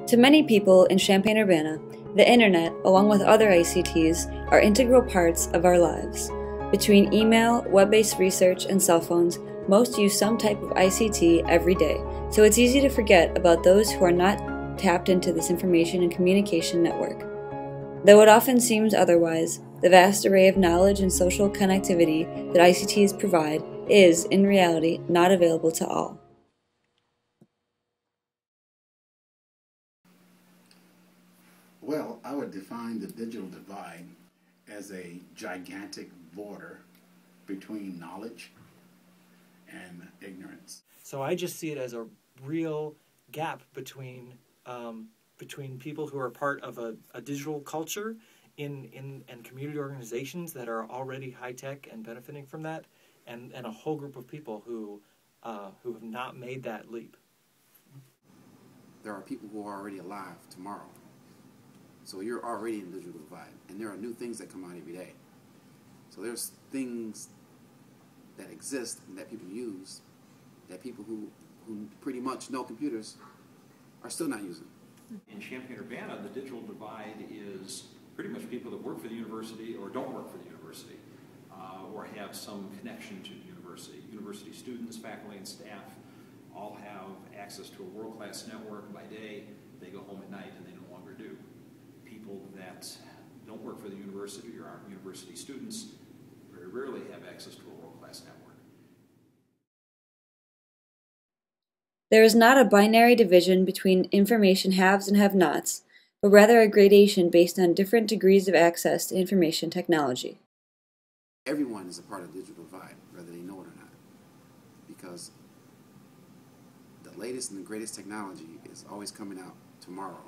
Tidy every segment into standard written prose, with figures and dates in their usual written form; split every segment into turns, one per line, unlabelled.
To many people in Champaign-Urbana, the Internet, along with other ICTs, are integral parts of our lives. Between email, web-based research, and cell phones, most use some type of ICT every day, so it's easy to forget about those who are not tapped into this information and communication network. Though it often seems otherwise, the vast array of knowledge and social connectivity that ICTs provide is, in reality, not available to all.
Well, I would define the digital divide as a gigantic border between knowledge and ignorance.
So I just see it as a real gap between people who are part of a digital culture and community organizations that are already high tech and benefiting from that, and a whole group of people who have not made that leap.
There are people who are already alive tomorrow. So you're already in the digital divide, and there are new things that come out every day. So there's things that exist and that people use that people who pretty much know computers are still not using.
In Champaign-Urbana, the digital divide is pretty much people that work for the university or don't work for the university, or have some connection to the university. University students, faculty, and staff all have access to a world-class network by day. They go home at night and they no longer do. People that don't work for the university or aren't university students very rarely have access to a world-class network.
There is not a binary division between information haves and have-nots, but rather a gradation based on different degrees of access to information technology.
Everyone is a part of the digital divide, whether they know it or not, because the latest and the greatest technology is always coming out tomorrow.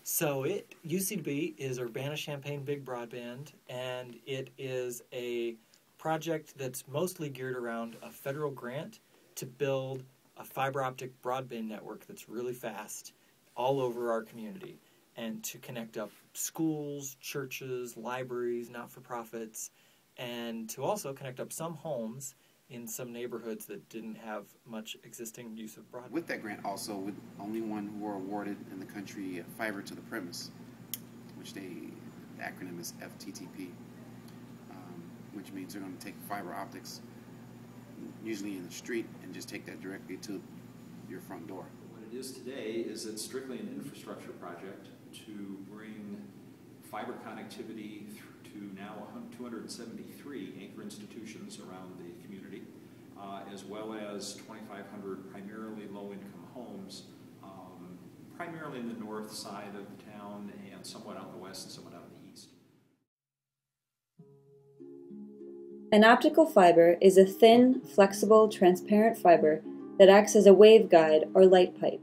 So UCB is Urbana-Champaign Big Broadband, and it is a project that's mostly geared around a federal grant to build a fiber optic broadband network that's really fast all over our community, and to connect up schools, churches, libraries, not-for-profits, and to also connect up some homes in some neighborhoods that didn't have much existing use of broadband.
With that grant also, with only one who were awarded in the country fiber to the premise, which the acronym is FTTP, which means they're going to take fiber optics, usually in the street, and just take that directly to your front door.
What it is today is it's strictly an infrastructure project to bring fiber connectivity to now 273 anchor institutions around the community, as well as 2,500 primarily low-income homes, primarily in the north side of the town and somewhat out in the west and somewhat out in the east.
An optical fiber is a thin, flexible, transparent fiber that acts as a waveguide or light pipe.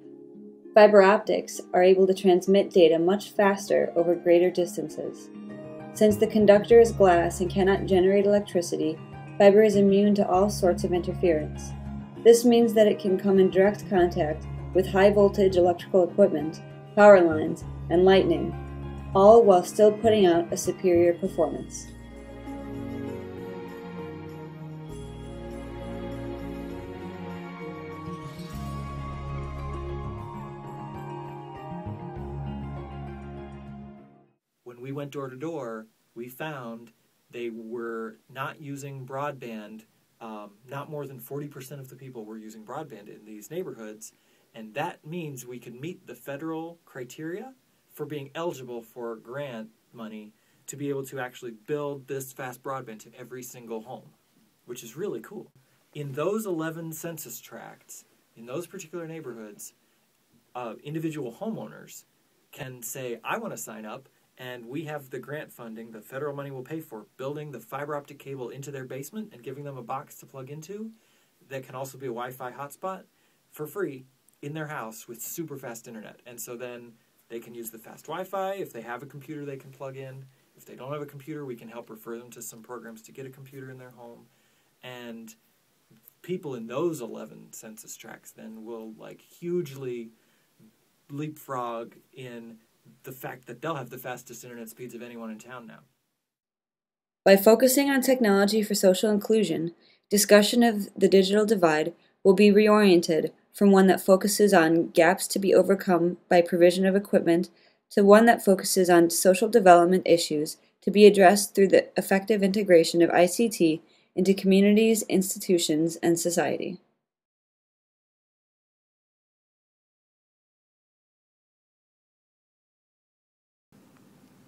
Fiber optics are able to transmit data much faster over greater distances. Since the conductor is glass and cannot generate electricity, fiber is immune to all sorts of interference. This means that it can come in direct contact with high-voltage electrical equipment, power lines, and lightning, all while still putting out a superior performance.
When we went door to door, we found they were not using broadband. Not more than 40% of the people were using broadband in these neighborhoods, and that means we could meet the federal criteria for being eligible for grant money to be able to actually build this fast broadband to every single home, which is really cool. In those 11 census tracts, in those particular neighborhoods, individual homeowners can say, I want to sign up, and we have the grant funding, the federal money will pay for building the fiber optic cable into their basement and giving them a box to plug into that can also be a Wi-Fi hotspot for free in their house with super fast internet. And so then they can use the fast Wi-Fi. If they have a computer, they can plug in. If they don't have a computer, we can help refer them to some programs to get a computer in their home. And people in those 11 census tracts then will hugely leapfrog in the fact that they'll have the fastest internet speeds of anyone in town now.
By focusing on technology for social inclusion, discussion of the digital divide will be reoriented from one that focuses on gaps to be overcome by provision of equipment to one that focuses on social development issues to be addressed through the effective integration of ICT into communities, institutions, and society.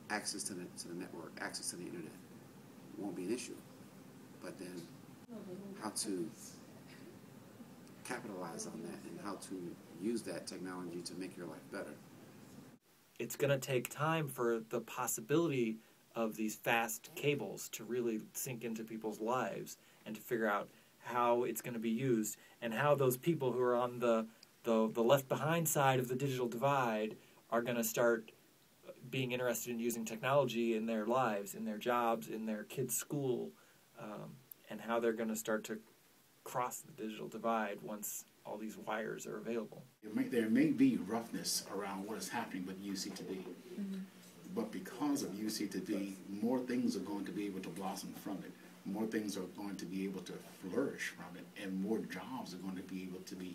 Access to the network, access to the internet won't be an issue. But then how to capitalize on that and how to use that technology to make your life better.
It's going to take time for the possibility of these fast cables to really sink into people's lives and to figure out how it's going to be used and how those people who are on the left behind side of the digital divide are going to start being interested in using technology in their lives, in their jobs, in their kids' school, and how they're going to start to cross the digital divide once all these wires are available.
There may be roughness around what is happening with UC2B, but because of UC2B, more things are going to be able to blossom from it. More things are going to be able to flourish from it, and more jobs are going to be able to be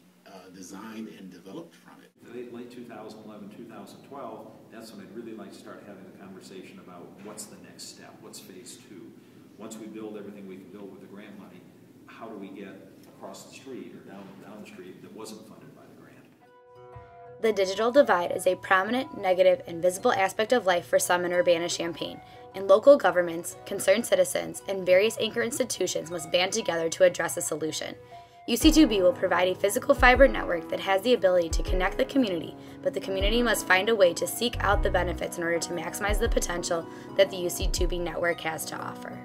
designed and developed from it.
Late 2011, 2012, that's when I'd really like to start having the conversation about what's the next step, what's phase 2. Once we build everything we can build with the grant money, how do we get across the street or down the street that wasn't funded by the grant?
The digital divide is a prominent, negative, and visible aspect of life for some in Urbana-Champaign, and local governments, concerned citizens, and various anchor institutions must band together to address a solution. UC2B will provide a physical fiber network that has the ability to connect the community, but the community must find a way to seek out the benefits in order to maximize the potential that the UC2B network has to offer.